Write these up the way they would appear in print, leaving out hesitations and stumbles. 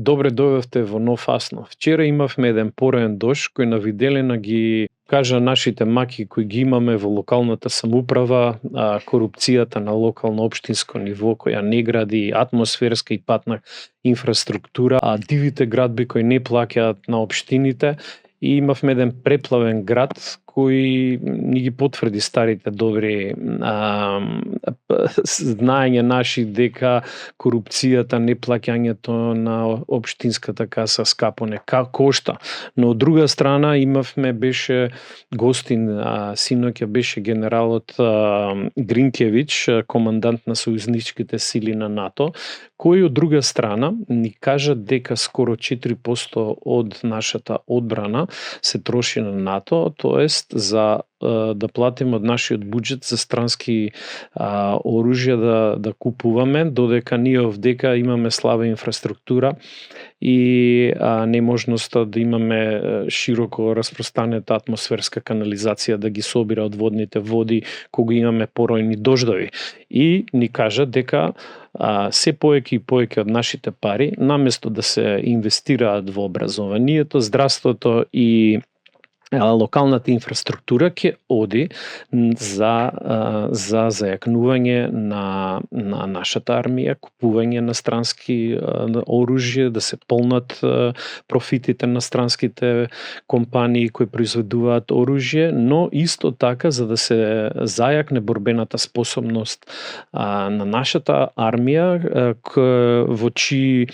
Добре дојдовте во Нов Асно. Вчера имавме еден пораен дожд кој на виделина ги кажа нашите маки кои ги имаме во локалната самоуправа, корупцијата на локално општинско ниво која не гради атмосферска и патна инфраструктура, а дивите градби кои не плаќаат на општините, и имавме еден преплавен град кој ни ги потврди старите добри знаење наши дека корупцијата, неплаќањето на општинската каса скапо не кошта. Но од друга страна беше гостин, синоќа беше генералот Гринкевич, командант на сојузничките сили на НАТО, кој од друга страна ни кажа дека скоро 4% од нашата одбрана се троши на НАТО, тоест за да платиме од нашиот буџет за странски оружја да купуваме, додека ние овдека имаме слаба инфраструктура и неможноста да имаме широко распространета атмосферска канализација да ги собира од водните води кога имаме поројни дождови. И ни кажа дека се повеќе и повеќе од нашите пари, наместо да се инвестираат во образованието, здравството и локалната инфраструктура, ќе оди за зајакнување на нашата армија, купување на странски оружје, да се полнат профитите на странските компании кои произведуваат оружје, но исто така за да се зајакне борбената способност на нашата армија, во чии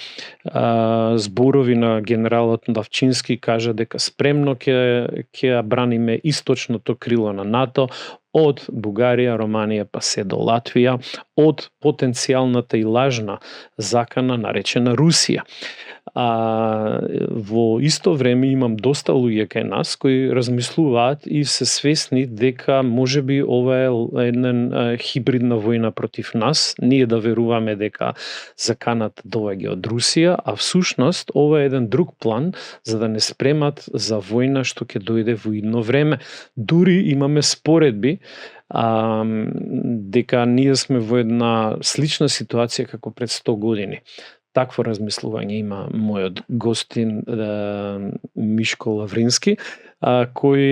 зборови на генералот Давчински кажа дека спремно ќе ја браниме источното крило на НАТО од Бугарија, Романија па се до Латвија, од потенцијалната и лажна закана наречена Русија. Во исто време имам доста луѓе кај нас кои размислуваат и се свесни дека можеби ова е една хибридна војна против нас, ние да веруваме дека заканата доаѓа од Русија, а всушност ова е еден друг план за да не спремат за војна што ќе дојде во идно време. Дури имаме споредби дека ние сме во една слична ситуација како пред 100 години. Такво размислување има мојот гостин Мишко Лаврински, кој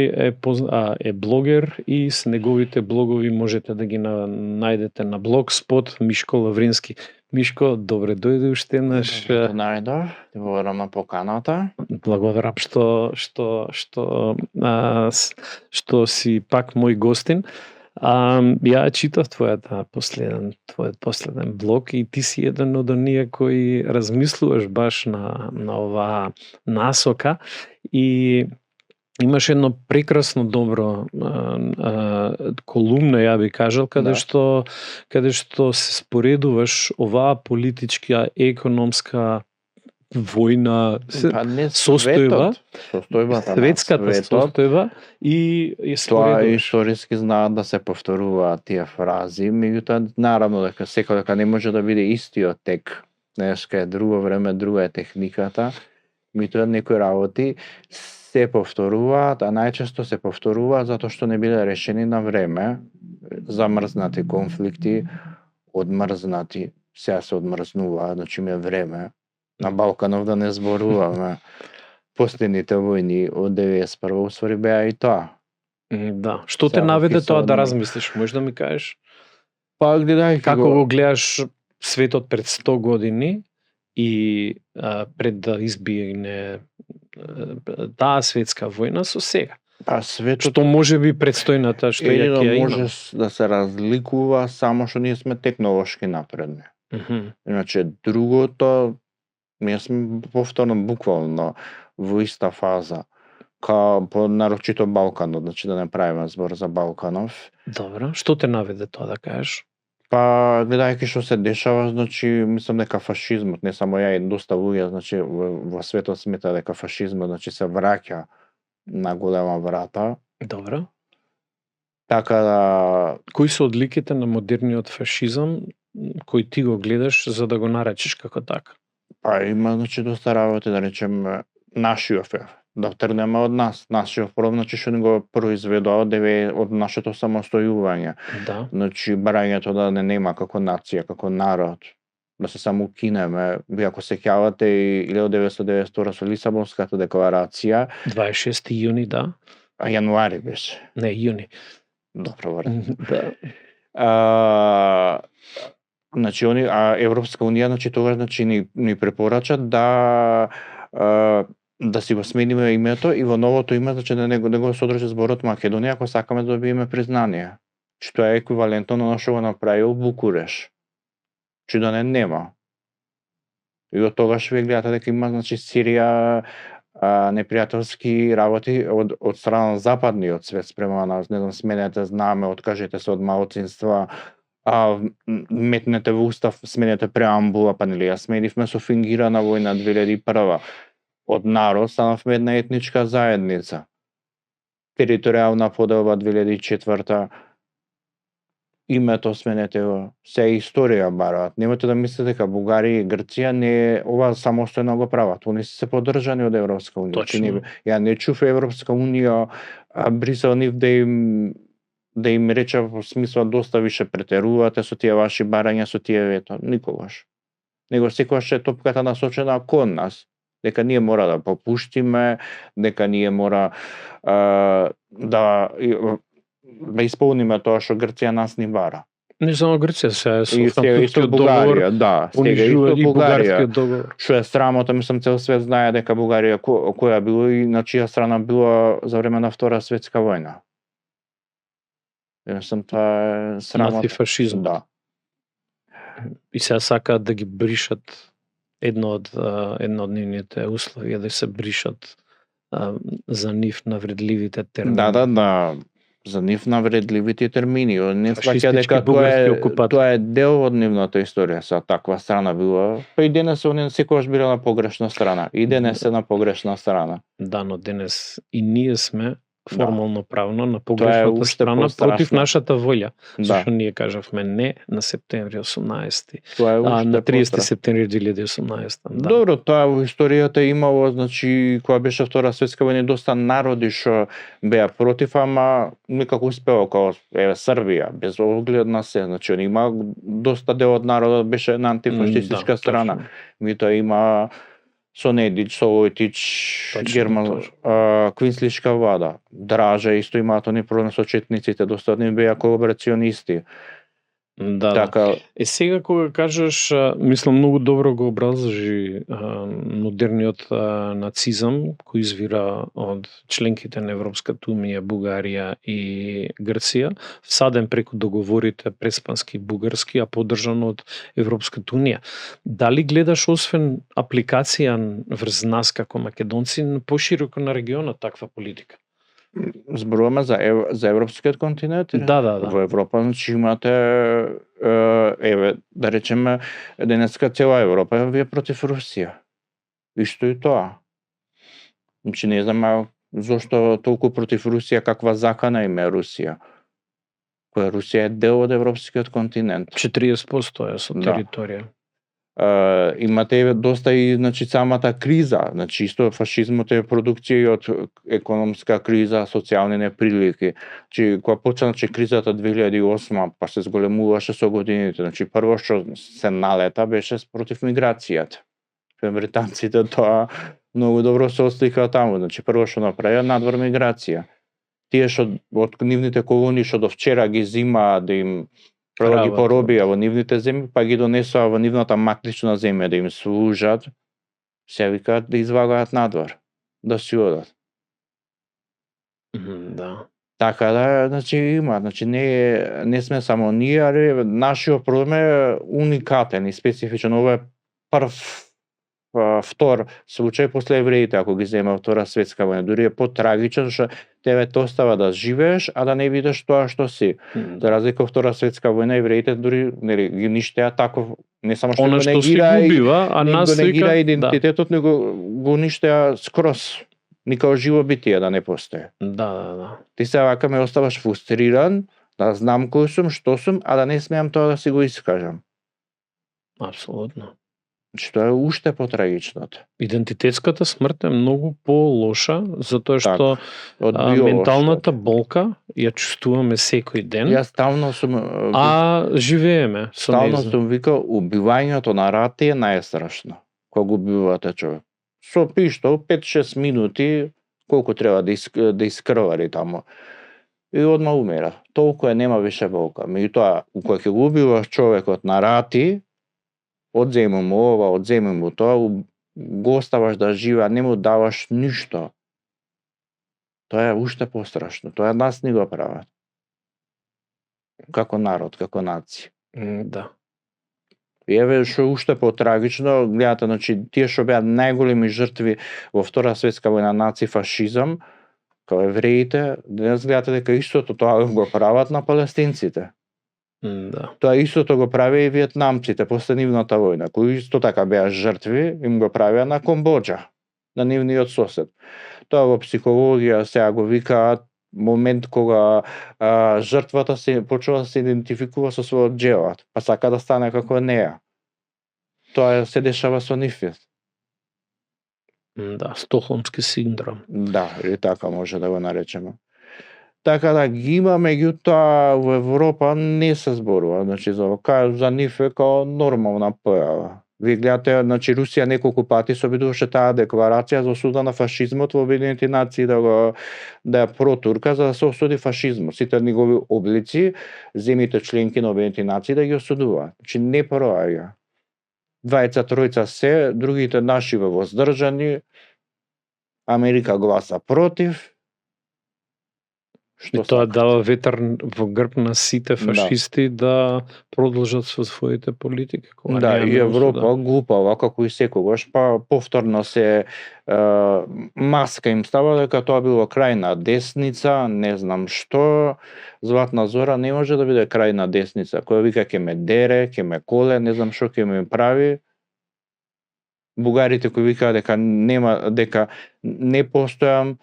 е блогер и с неговите блогови можете да ги најдете на Blogspot Мишко Лаврински. Мишко, добре дојде уште еднаш. Добре најдов, ти благодарам на поканата. Благодарам што си пак мој гостин. Ја читав твојот последен блог и ти си еден од оние кои размислуваш баш на оваа насока и имаш едно прекрасно добро колумна, ја би кажал, каде што се споредуваш оваа политичка, економска војна, состојба, светската состојба и тоа историски знаат да се повторуваат тие фрази, меѓутоа наравно дека секој дека не може да биде истиот тек. Денеска е друго време, друга е техниката, меѓутоа некои работи се повторуваат, а најчесто се повторуваат затоа што не биле решени на време, замрзнати конфликти, одмрзнати, сега се одмрзнуваат, значи има време. На Балканов да не зборуваме. Последните војни од 91 усвари беа и тоа. Да. Што те наведе тоа да размислиш? Можеш да ми кажеш? Па гледај како го гледаш светот пред 100 години и пред да избиене таа светска војна со сега. Па светот што може би предстојната што ја ќе има. Може да се разликува само што ние сме технолошки напредни. Иначе другото ние сме повторно буквално во иста фаза по нарочито Балканот, значи да не правиме збор за Балканов. Добро, што те наведе тоа да кажеш? Па гледајќи што се дешава, значи мислам дека фашизмот, не само ја и доста луѓе, значи во светот смета дека фашизмот значи се враќа на голема врата. Добро. Така да кои се одликите на модерниот фашизам кој ти го гледаш за да го наречеш како така? Па има значи доста работи, да речем нашиот да тргнеме од нас, нашиот прв, значи што ни го произведува од нашето самостојување. Да. Значи барањето да не нема како нација, како народ, да се само укинеме. Ви ако се сеќавате и 1992 со Лисабонската декларација, 26 јуни, да. а јануари беше. Не, јуни. Добро време. Да. Значи Европска унија тогаш ни препорачат да си го смениме името и во новото име да не го содржи зборот Македонија ако сакаме да добиеме признание. Што е еквивалентно на што го направил Букуреш. Да не нема. И од тогаш ви гледате дека има серија непријателски работи од страна на западниот свет спрема нас, не знам, сменете знаме, откажете се од малцинства, метнете во устав, сменете преамбула, па нели ја сменивме со фингирана војна 2001. Од народ станавме една етничка заедница. Територијална поделба 2004. Името сменете го, се историја бараат. Немате да мислите дека Бугарија и Грција не ова самостојно го прават. Они се поддржани од Европска унија. Точно. Ја не чув Европска унија Брисел нив да им рече во смисла доста више претерувате со тие ваши барања, со тие вето. Никогаш. Него секогаш е топката насочена кон нас. Дека ние мора да попуштиме, дека ние мора да исполниме тоа што Грција нас ни бара. Не само Грција, се И Стамбулскиот Бугарија, договор, да, унижува и Бугарија. Бугарскиот договор. Што е срамота, мислам цел свет знае дека Бугарија која било и на чија страна било за време на Втора светска војна. Мислам тоа е срамота. Нацифашизмот. Да. И сега сакаат да ги бришат едно од нивните услови да се бришат за нив навредливите термини. Да. За нив навредливите термини. Не сваќа дека бугарски тоа е дел од нивната историја. Са таква страна била. Па и денес они секогаш биле на погрешна страна. И денес се на погрешна страна. Да, но денес и ние сме формално правно на Тоа е погрешната уште страна пострашно. против нашата волја. Да. Зашто ние кажавме не на септември 18. Тоа е уште На 30 пострашно. септември 2018. Да. Добро, тоа во историјата имало, значи, кога беше Втора светска војна, доста народи што беа против, ама никако успеа како Србија, без оглед на се, значи, има доста дел од народот беше на антифашистичка страна. Митоа има Сонедич, Солојтич, Квинслишка влада, Дража исто имаат они проблем со четниците, доста од нив беа колаборационисти. Да. Така, Сега кога кажеш, мислам многу добро го образложи модерниот нацизам кој извира од членките на Европската унија, Бугарија и Грција, всаден преку договорите преспански бугарски, а поддржан од Европската унија. Дали гледаш освен апликација врз нас како македонци, пошироко на регионот таква политика? зборуваме за европскиот континент? Да. Во Европа, значи имате, да речеме, денеска цела Европа ви е против Русија. Исто и тоа. Значи не знам зошто толку против Русија, каква закана има Русија. Која Русија е дел од европскиот континент. 40% е со територија. Имате доста и значи самата криза, значи исто фашизмот е продукција и од економска криза, социјални неприлики. Значи кога почна кризата 2008, па се зголемуваше со годините, значи прво што се налета беше против миграцијата. Британците тоа многу добро се ослика таму, значи прво што направија надвор миграција. Тие што од нивните колонии што до вчера ги зимаат да им прво ги поробија во нивните земји, па ги донесоа во нивната матрична земја да им служат, се викаат да извагаат надвор, да си одат. Да. Така да, значи има, значи не сме само ние, али нашиот проблем е уникатен и специфичен. Ова е втор случај после евреите, ако ги земе Втора светска војна. Дури е потрагичен, што тебе те остава да живееш, а да не видиш тоа што си. За разлика од Втора светска војна, евреите дури ги ништеа таков, не само што го негира, а нас го негира идентитетот, него го ништеа скроз. Никако живо битие да не постои. Да. Ти се вака ме оставаш фрустриран, да знам кој сум, што сум, а да не смеам тоа да си го искажам. Апсолутно. Што е уште потрагичното. Идентитетската смрт е многу полоша, затоа што Од биолошката. менталната болка ја чувствуваме секој ден, Јас стално сум живееме со стално нејзин. сум викал, убивањето на рати е најстрашно. Кога го убивате човек. Со пиштол 5-6 минути колку треба да искрвари таму. И одма умира. Толку нема више болка. Меѓутоа, кога ќе го убиваш човекот на рати, одземи му ова, одземи му тоа, го оставаш да живее, не му даваш ништо. Тоа е уште пострашно. Тоа нас не го прават. Како народ, како нација. Да. И еве што уште потрагично, гледате, значи тие што беа најголеми жртви во Втора светска војна, наци-фашизам, као евреите, денес гледате дека истото тоа го прават на палестинците. Да. Тоа истото го прави и виетнамците после нивната војна, кои исто така беа жртви, им го правеа на Комбоџа, на нивниот сосед. Тоа во психологија сега го викаат момент кога жртвата се почува да се идентификува со својот џелат, па сака да стане како неа. Тоа се дешава со нив. Да, стокхолмски синдром. Да, или така може да го наречеме. Така да ги има, меѓутоа во Европа не се зборува, значи за нив е као нормална појава. Ви гледате, значи Русија неколку пати се обидуваше таа декларација за осуда на фашизмот во Обединените нации да ја протурка за да се осуди фашизмот. Сите негови облици, земјите членки на Обединените нации да ги осудуваат. Значи не проаѓа. 2-3 се, другите наши во воздржани, Америка гласа против. И тоа дава ветар во грб на сите фашисти да продолжат со своите политики. Да, и Европа глупава, како и секогаш, па повторно се маска им става дека тоа било крајна десница, не знам што. Златна Зора не може да биде крајна десница, која вика ќе ме дере, ќе ме коле, не знам што ќе ме прави. Бугарите кои викаат дека не постојам,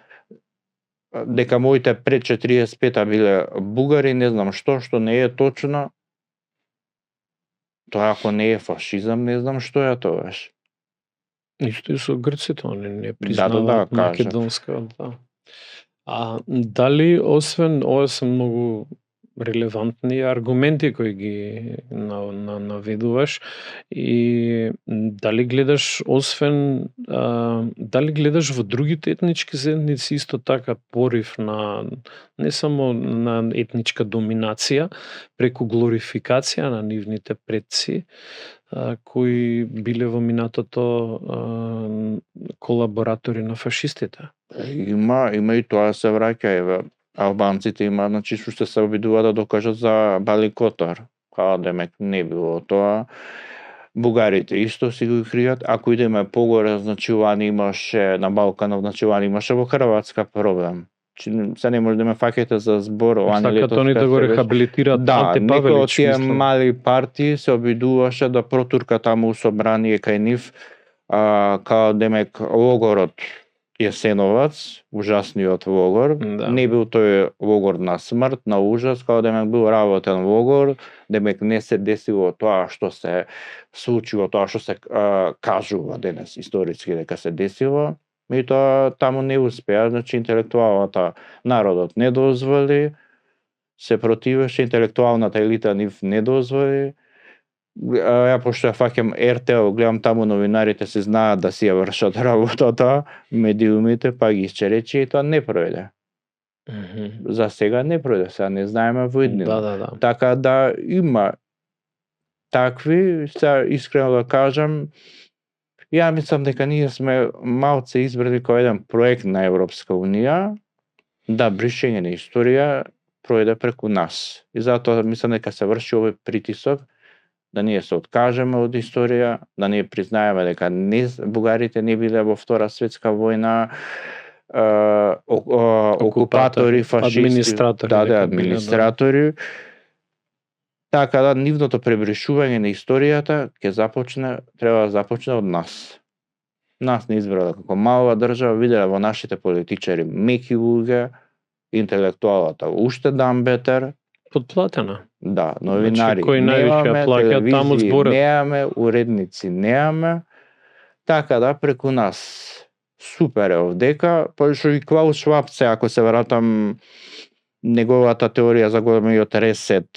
дека моите пред 45-та биле бугари, не знам што не е точно. Тоа ако не е фашизам, не знам што е тогаш. Исто и со грците, они не признаваат македонска. Да. Дали, освен, ова се многу релевантни аргументи кои ги наведуваш, и дали гледаш дали гледаш во другите етнички заедници исто така порив на не само на етничка доминација преку глорификација на нивните предци кои биле во минатото колаборатори на фашистите? Има и тоа се враќа. Албанците има, значи што се обидува да докажат за Бали Котар, као демек не било тоа. Бугарите исто си го кријат. Ако идеме погоре, значи имаше на Балканов, значи имаше во Хрватска проблем. Се не може да ме фаќате за збор. Сакат они да го рехабилитираат Анте Павелич. Да, некои од тие мали партии се обидуваше да протурка таму собрание кај нив, као демек логорот Јесеновац, ужасниот логор, не бил тој логор на смрт, на ужас, као демек бил работен логор, демек не се десило тоа што се случило, тоа што се кажува денес историски дека се десило, и тоа таму не успеа, значи интелектуалната народот не дозволи, се противеше, интелектуалната елита нив не дозволи. Ја пошто ја фаќам РТЛ, гледам таму новинарите се знаат да си ја вршат работата, медиумите, па ги исчеречи и тоа не пројде. За сега не пројде, сега не знаеме во иднина. Да. Така да има такви, сега искрено да кажам, ја мислам дека ние сме малце избрали како еден проект на Европска Унија, да бришење на историја пројде преку нас. И затоа мислам дека се врши овој притисок да ние се откажеме од историја, да ние признаеме дека бугарите не биле во Втора светска војна окупатори, фашисти, администратори. Така да нивното пребришување на историјата треба да започне од нас. Нас не избрала како мала држава, виделе во нашите политичари меки луѓе, интелектуалата уште дамбетер. Подплатена. Да, новинари кој највише немаме, плаќа, таму телевизии зборот. немаме, уредници немаме, така да преку нас супер е овдека, па што и Клаус Шваб се, ако се вратам неговата теорија за големиот ресет,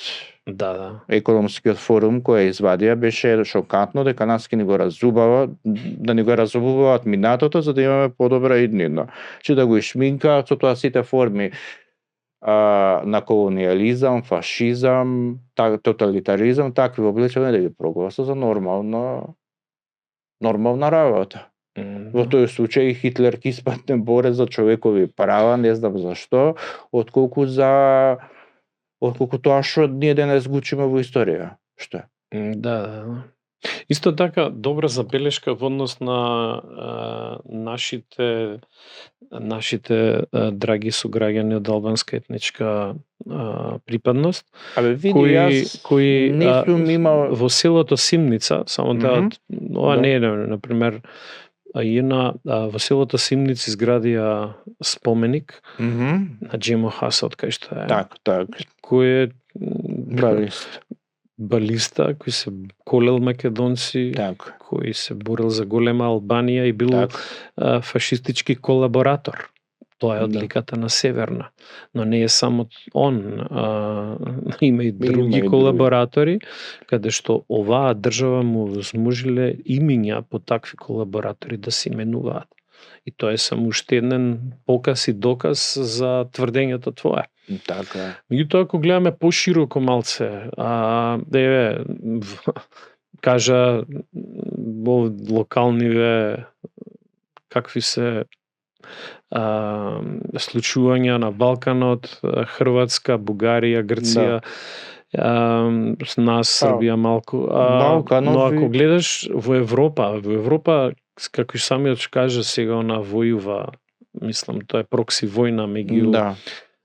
Да. економскиот форум кој извадија, беше шокантно дека нас ќе ни го разубава, да ни го разубаваат минатото за да имаме подобра иднина. Че да го ишминкаат со тоа сите форми на колониализам, фашизам, тоталитаризам, такви обличувања да ги прогласа за нормална работа. Во тој случај Хитлер ки испадне борец за човекови права, не знам зашто, отколку тоа што ние денес го учиме во историја. Што е? Да. Исто така, добра забелешка во однос на нашите драги сограѓани од албанска етничка припадност, Абе, види, кои не сум имал... во селото Симница, само да, ова не е, например, во селото Симница изградија споменик на Джемо Хасот, кај што е. Так. Кој е Балиста. балиста, кој се колел македонци, Так. кој се борил за голема Албанија и бил фашистички колаборатор. Тоа е одликата на Северна. Но не е само он, има и други колаборатори, каде што оваа држава му возможиле имиња по такви колаборатори да се именуваат. И тоа е само уште еден показ и доказ за тврдењето твое. Така. Меѓутоа, ако гледаме пошироко малце, кажа во локалниве какви се случувања на Балканот, Хрватска, Бугарија, Грција, нас Србија малку. Но ако гледаш во Европа, како и самиот кажа сега, она војува, мислам, тоа е прокси војна меѓу...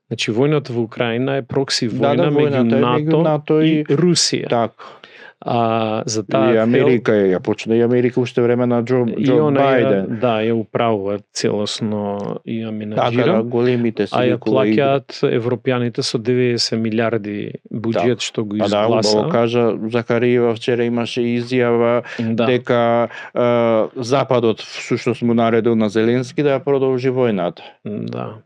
Значи, војната во Украина е прокси војна меѓу НАТО и Русија. Така. За таа и Америка ја почна и Америка уште време на Џо Бајден. Да, ја управува целосно и ја менаџира. Така, големите си. А ја плаќаат европјаните со 90 милиарди буџет што го изгласа. Да, убаво кажа Закариева вчера имаше изјава дека Западот всушност му наредил на Зеленски да ја продолжи војната. Да.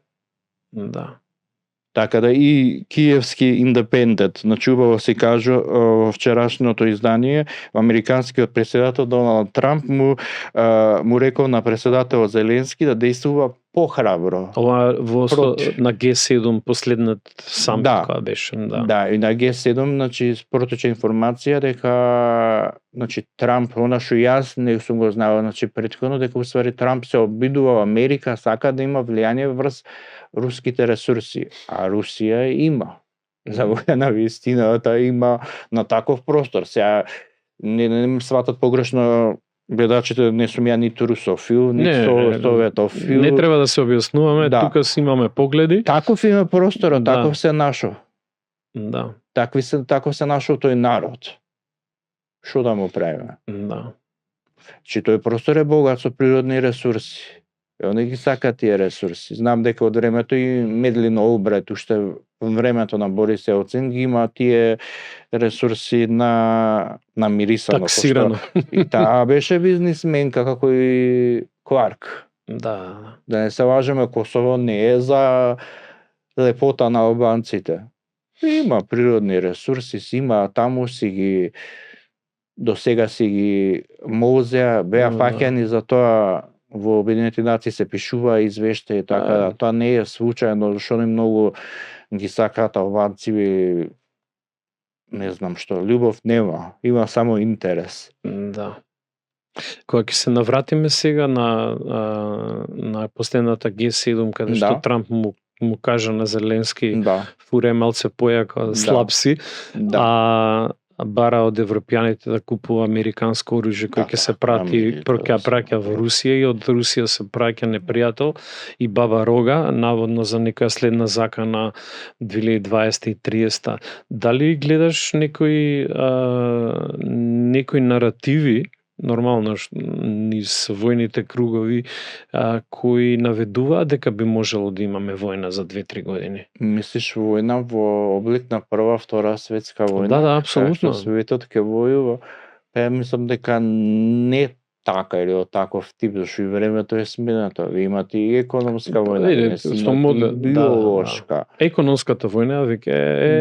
Така да и Киевски Индепендент, значи убаво се кажа во вчерашното издание, американскиот председател Доналд Трамп му рекол на председателот Зеленски да действува похрабро. Ова на Г7 последниот самит која беше, Да, и на Г7, значи протече информација дека Трамп, она што јас не сум го знаел, значи претходно, дека уствари Трамп се обидува Америка, сака да има влијание врз руските ресурси, а Русија има. За војна вистината има на таков простор. Сега не сватат погрешно гледачите, не сум ја ниту русофил, ниту советофил. Не треба да се објаснуваме, тука си имаме погледи. Таков има просторот, таков се нашо. Да. Таков се нашо тој народ. Што да му правиме? Да. Че тој простор е богат со природни ресурси. Они ги сакаат тие ресурси. Знам дека од времето и Медлин Олбрайт, уште времето на Борис Елцин, ги има тие ресурси на мирисано. Таксирано. И таа беше бизнисменка како и Кларк. Да. Да не се лажеме, Косово не е за лепота на албанците. Има природни ресурси, има таму си ги до сега си ги мозеа, беа фаќани за тоа. Во Обединетите нации се пишува извештај, така да тоа не е случајно, што не многу ги сакаат албанци, не знам што, љубов нема, има само интерес. Да. Кога ќе се навратиме сега на последната Г7, каде што Трамп му кажа на Зеленски, фуре малце појако, слаб си, бара од европјаните да купува американско оружје кој ќе се праќа во Русија, и од Русија се праќа непријател и баба Рога, наводно за некоја следна закана 2020 и 30. Дали гледаш некои наративи нормално низ војните кругови кои наведуваат дека би можело да имаме војна за 2-3 години. Мислиш војна во облик на Прва, Втора светска војна? Да, Кај апсолутно. што светот ќе војува. Па мислам дека не така или од таков тип, зашто и времето е сменато. Ви имате и економска војна, имате и биолошка. Економската војна веќе е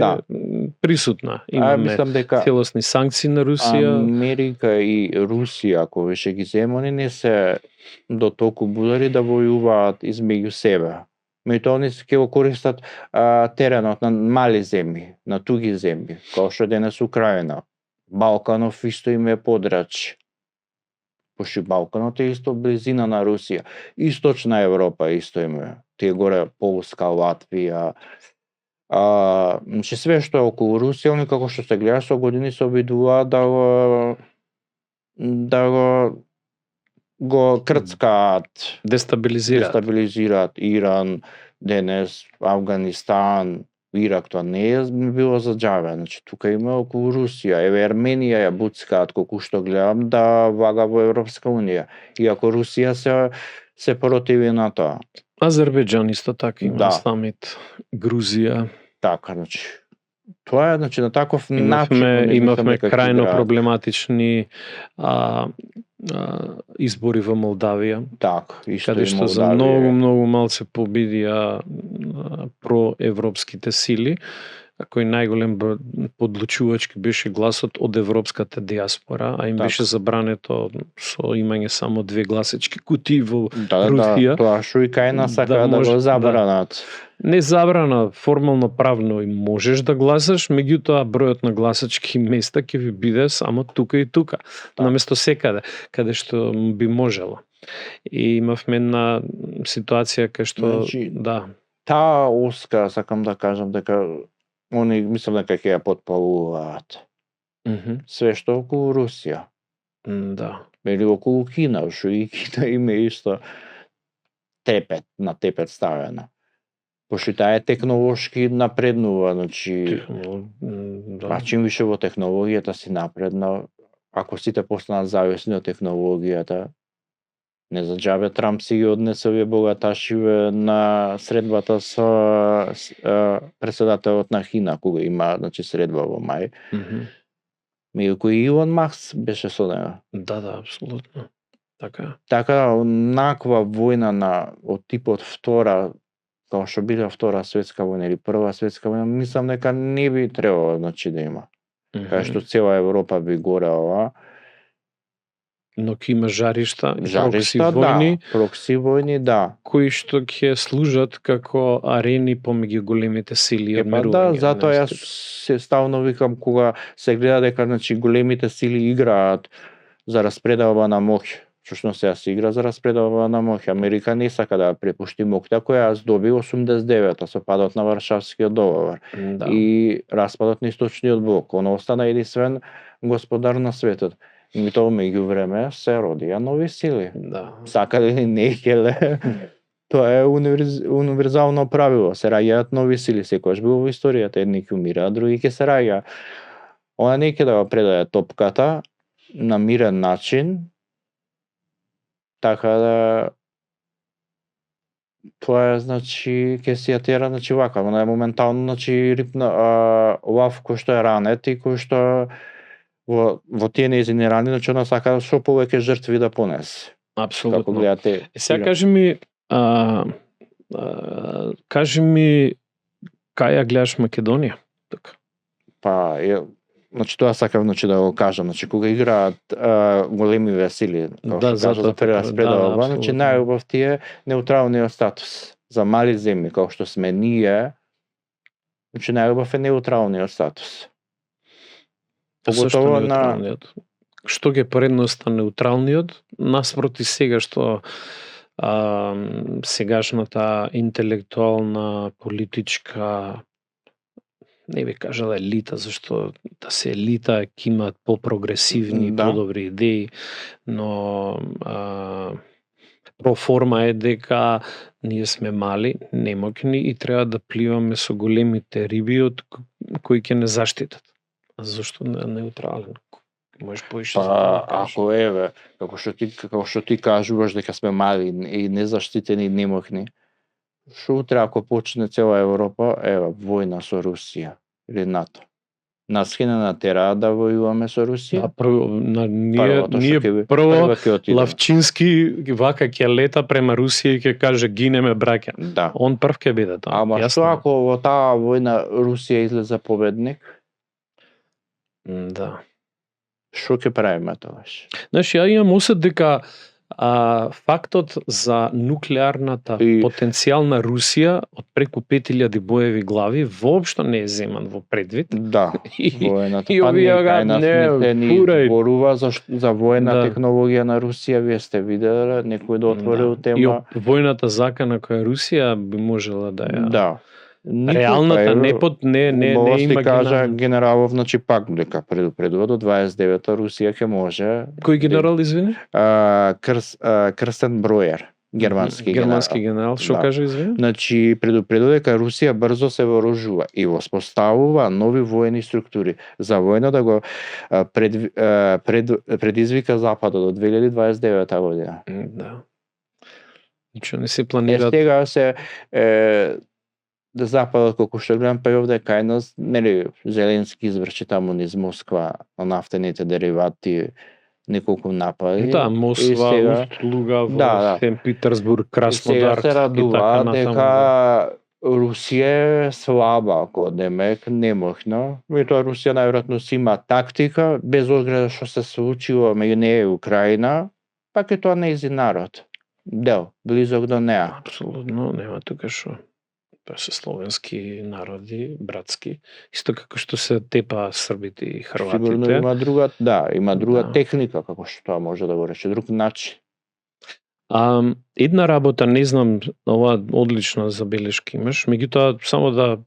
присутна. Имаме мислам дека целосни санкции на Русија. Америка и Русија, ако веше ги земони, не се до толку будари да војуваат измеѓу себе. Меѓутоа они ќе го користат теренот на мали земји, на туги земји, како што денес Украина. Балканов исто им е подрач. Пошто Балканот е исто близина на Русија. Источна Европа исто има. Тие горе Полска, Латвија. Значи све што е околу Русија, они како што се гледа со години се обидуваат да го крцкаат, дестабилизираат Иран, денес Авганистан, Ирак, тоа не е било за џабе, значи тука има околу Русија, еве Арменија ја буцкаат колку што гледам да влага во Европска унија, иако Русија се противи на тоа. Азербејџан исто така има самит, Грузија. Така, значи тоа е на таков начин имавме крајно проблематични избори во Молдавија. Така, исто каде што за многу малце победија проевропските сили, кој најголем подлучувачки беше гласот од европската диаспора, а им беше забрането со имање само 2 гласачки кутии во Русија. Тоа што и кај нас сака да го забранат. Не забрана, формално правно и можеш да гласаш, меѓутоа бројот на гласачки места ќе ви биде само тука и тука, наместо секаде, каде што би можело. И имавме една ситуација кај што таа оска, сакам да кажам дека они мислам дека ќе ја потпалуваат. Све што околу Русија. Или околу Кина, што и Кина има исто на тепет ставена. Пошто таа е технолошки напреднува, значи чим више во технологијата си напредна, ако сите постанат зависни од технологијата, не за џабе Трамп си ги однесе овие богаташиве на средбата со председателот на Кина, кога има средба во мај. Меѓу кои Илон Маск беше со него. Да, апсолутно. Така, наква војна од типот втора, како што била Втора светска војна или Прва светска војна, мислам дека не би требало да има. Кај што цела Европа би горела. Но ќе има жаришта војни, прокси војни, кои што ќе служат како арени помеѓу големите сили и одмерување. Затоа јас се ставно викам кога се гледа дека големите сили играат за распределба на моќ. Што сега се игра за распределба на моќ. Америка не сака да препушти моќта која ја здоби 89-та со падот на Варшавскиот договор и распадот на Источниот блок. Он остана единствен господар на светот. И тоа меѓувреме се родија нови сили. Сака ли не келе, тоа е универзално правило. Се раѓаат нови сили, секогаш било во историјата, едни ќе умираат, други ќе се раѓаат. Она не ќе да го предаде топката на мирен начин, така да тоа е, ќе си ја тера, вака, она е моментално, рипна лав кој што е ранет и кој што во тие нејзини рани, она сака што повеќе жртви да понесе. Апсолутно. Сега кажи ми кај ја гледаш Македонија? Тоа сакам да го кажам, кога играат големи весили, како што кажа за прераспределба, најубав ти е неутралниот статус. За мали земји, како што сме ние, најубав е неутралниот статус. Поготово на што ќе предноста неутралниот наспроти сега што сегашната интелектуална, политичка, не би кажала елита, зашто да се елита ќе имаат по-прогресивни, подобри идеи, но проформа е дека ние сме мали, немоќни и треба да пливаме со големите риби од кои ќе не заштитат. Зашто неутрален? Можеш поише Па, за тоа да кажеш. ако како што ти кажуваш дека сме мали и незаштитени и немокни, што утре ако почне цела Европа, војна со Русија или НАТО. Нас ќе не натераат да војуваме со Русија? Да, прво, ние Првото што ќе прво ќе отидеме. Лавчински вака ќе лета према Русија и ќе каже гинеме браќа. Да. Он прв ќе биде тоа. Ама што ако во таа војна Русија излезе победник? Да. Што ќе правиме тогаш? Знаеш, ја имам осет дека фактот за нуклеарната потенцијална Русија од преку 5000 боеви глави воопшто не е земан во предвид. Да, војната. И овие ни зборува за војна технологија на Русија, вие сте виделе, некој да отворил тема. И војната закана која Русија би можела да ја... Да. Реалната не имагинарна. Кажа генералов, значи пак дека предупредува до 29-та Русија ќе може. Кој генерал, извини? Крстен Броер, германски генерал. Што кажа, извини? Значи предупредува дека Русија брзо се вооружува и воспоставува нови воени структури за војна да го предизвика Западот до 2029 година. Да. Ничо не се планира. Сега се да Западот, колку што гледам, па и овде кај нас, нели, Зеленски изврши таму низ Москва на нафтените деривати неколку напади. Да, Москва, Луга, Сент Питерсбург, Краснодар. И сега се радува дека Русија е слаба, ако демек немохна. И тоа Русија најверојатно си има тактика, без оглед што се случило меѓу неја и Украина, пак е тоа нејзин народ. Дел, близок до неа. Апсолутно, нема тука што. Па се словенски народи, братски, исто како што се тепа србите и хрватите. Сигурно има друга техника како што тоа може да го рече, друг начин. Една работа, не знам, ова одлична забелешка имаш, меѓутоа само да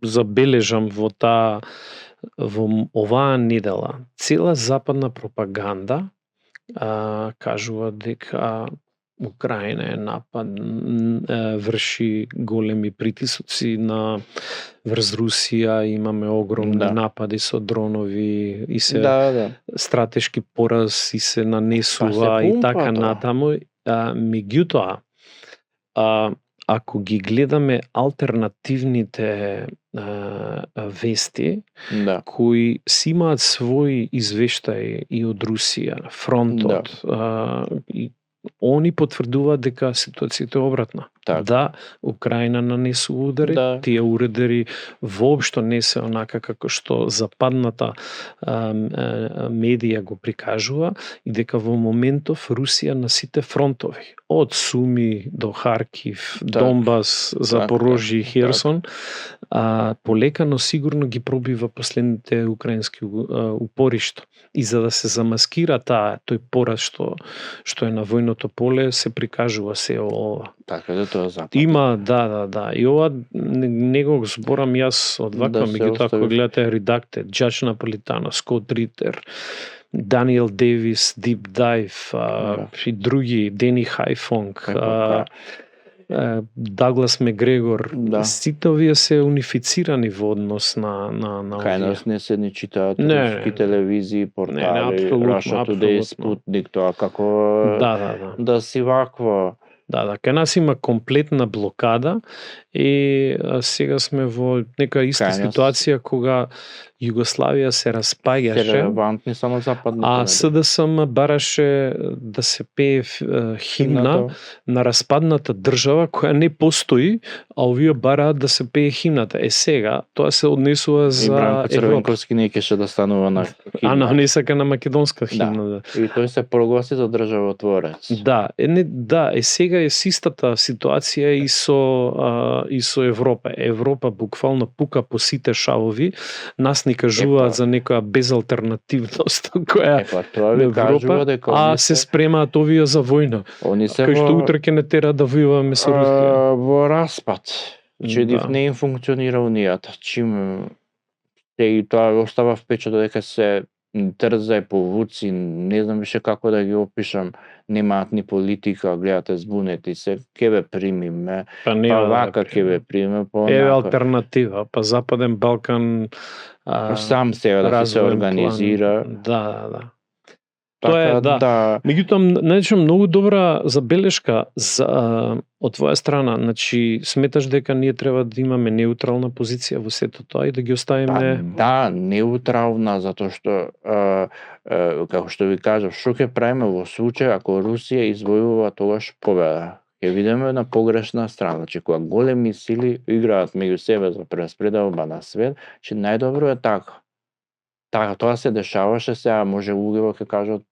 забележам во оваа недела, цела западна пропаганда кажува дека Украина врши големи притисоци врз Русија, имаме огромни напади со дронови и се стратешки пораз и се нанесува и така натаму. Меѓутоа, ако ги гледаме алтернативните вести, кои си имаат свој извештај и од Русија, фронтот, и они потврдуваат дека ситуацијата е обратна. Да, Украина нанесува удари, тие удари воопшто не се онака како што западната медија го прикажува и дека во моментов Русија на сите фронтови, од Суми до Харкив, Донбас, Запорожје и Херсон, полека но сигурно ги пробива последните украински упоришта. И за да се замаскира тој пораз што е на војното поле, се прикажува се ова. Така да тоа запад. Има, да. И ова не го зборам јас од вака, меѓутоа ако гледате Redacted, Judge Napolitano, Scott Ritter, Daniel Davis, Deep Dive и други, Дени Хайфонг, Даглас Мегрегор, сите овие се унифицирани во однос на кај нас не се ни читаат руски телевизии, портали, Russia Today, Sputnik, тоа како да си вакво. Да, кај нас има комплетна блокада и сега сме во нека иста ситуација кога Југославија се распаѓаше. Се релевантни само западните. СДСМ бараше да се пее химна на распадната држава која не постои, а овие бараат да се пее химната. Сега тоа се однесува за Бранко Црвенковски не кеше да станува на химна. Не сака на македонска химна. И тој се прогласи за државотворец. Сега е систата ситуација и со Европа. Европа буквално пука по сите шавови, нас ни кажуваат за некоја безалтернативност која е Европа, се спремаат овие за војна. Кој што утре ќе не тера да војуваме со Русија. Во распад. Чедив не им функционира унијата. Чим и тоа остава впечаток дека се трзај, повуци, не знам више како да ги опишам, немаат ни политика, гледате збунети се, ќе ве примиме, Па па нема да вака ќе ве примиме, па Еве онака. алтернатива, па Западен Балкан Сам сега да си се развоен организира. план. Да. Така Тоа е, да. Меѓутоа, најдешам многу добра забелешка од твоја страна. Значи, сметаш дека ние треба да имаме неутрална позиција во сето тоа и да ги Па оставиме... да, неутрална, затоа што, како што ви кажав, што ќе правиме во случај ако Русија извојува тогаш победа? Ќе видиме на погрешна страна. Значи, кога големи сили играат меѓу себе за прераспределба на свет, че најдобро е така. Така, тоа се дешаваше сега, може луѓе ќе кажат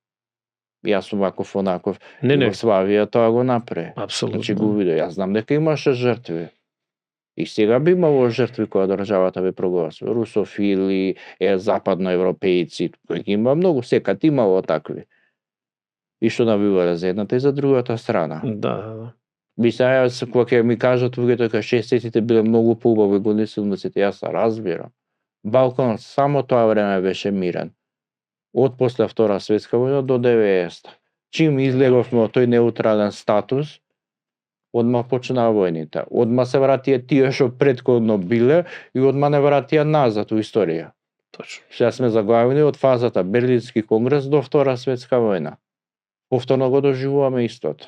јас сум ваков онаков. Не. Југославија тоа го направи. Апсолутно. Значи го види. Јас знам дека имаше жртви. И сега би имало жртви кога државата би прогласува. Русофили, западноевропејци, кои ги има многу, секад имало такви. И што навивале за едната и за другата страна. Да. Би сега, кога ќе ми кажат луѓето дека 60-тите биле многу поубави години 70-тите, јас разбирам. Балкан само тоа време беше мирен. Од после Втора светска војна до 90-та. Чим излеговме од тој неутрален статус, одма почнаа војните. Одма се вратија тие што претходно биле и одма не вратија назад у историја. Точно. Сега сме заглавени од фазата Берлински конгрес до Втора светска војна. Повторно го доживуваме истото.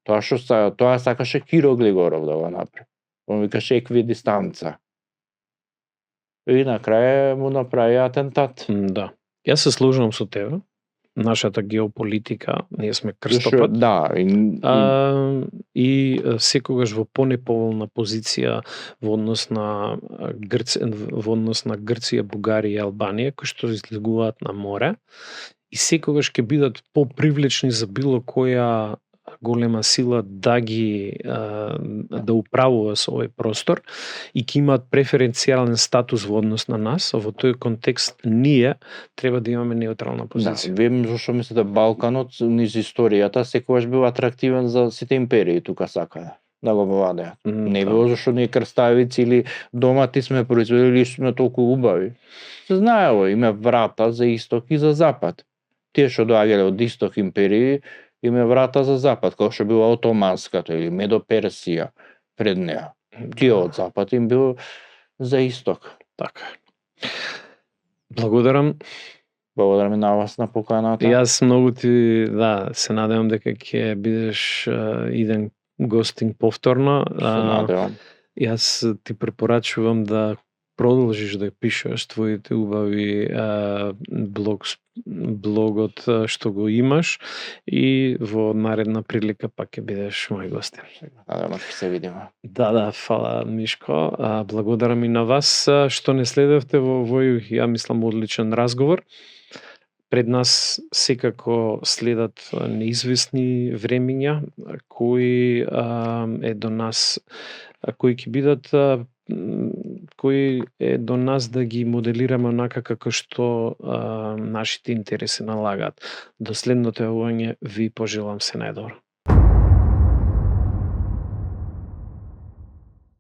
Тоа сакаше Киро Глигоров да го направи. Он викаше еквидистанца. И на крај му направи атентат. Да. Јас се служам со тебе. Нашата геополитика, ние сме крстопат. Да. И секогаш во понеповолна позиција во однос на Грција, Бугарија и Албанија, кои што излегуваат на море, и секогаш ќе бидат попривлечни за било која голема сила да управува со овој простор и ќе имаат преференцијален статус во однос на нас. Во тој контекст ние треба да имаме неутрална позиција. Да, вем зашто мислите Балканот низ историјата секогаш бил атрактивен за сите империи тука сакаат да го владеат. Не било зашто ние крставици или домати сме произведели сме толку убави. Се знаело, има врата за исток и за запад. Тие што доаѓале од исток империи име врата за запад, како што била Отоманската или Медо-Персија пред неа. Тие од запад им бил за исток. Така. Благодарам. Благодарам и на вас на поканата. Јас многу ти, се надевам дека ќе бидеш иден гостин повторно. Се надевам. Јас ти препорачувам да продолжиш да пишеш твоите убави блогот што го имаш и во наредна прилика пак ќе бидеш мој гостин. Надевам ќе се видиме. Да, фала Мишко. Благодарам и на вас што не следевте во овој, ја мислам, одличен разговор. Пред нас секако следат неизвестни времиња кои е до нас, кои ќе бидат кои е до нас да ги моделираме онака како што нашите интереси налагаат. До следното јавување ви пожелам се најдобро.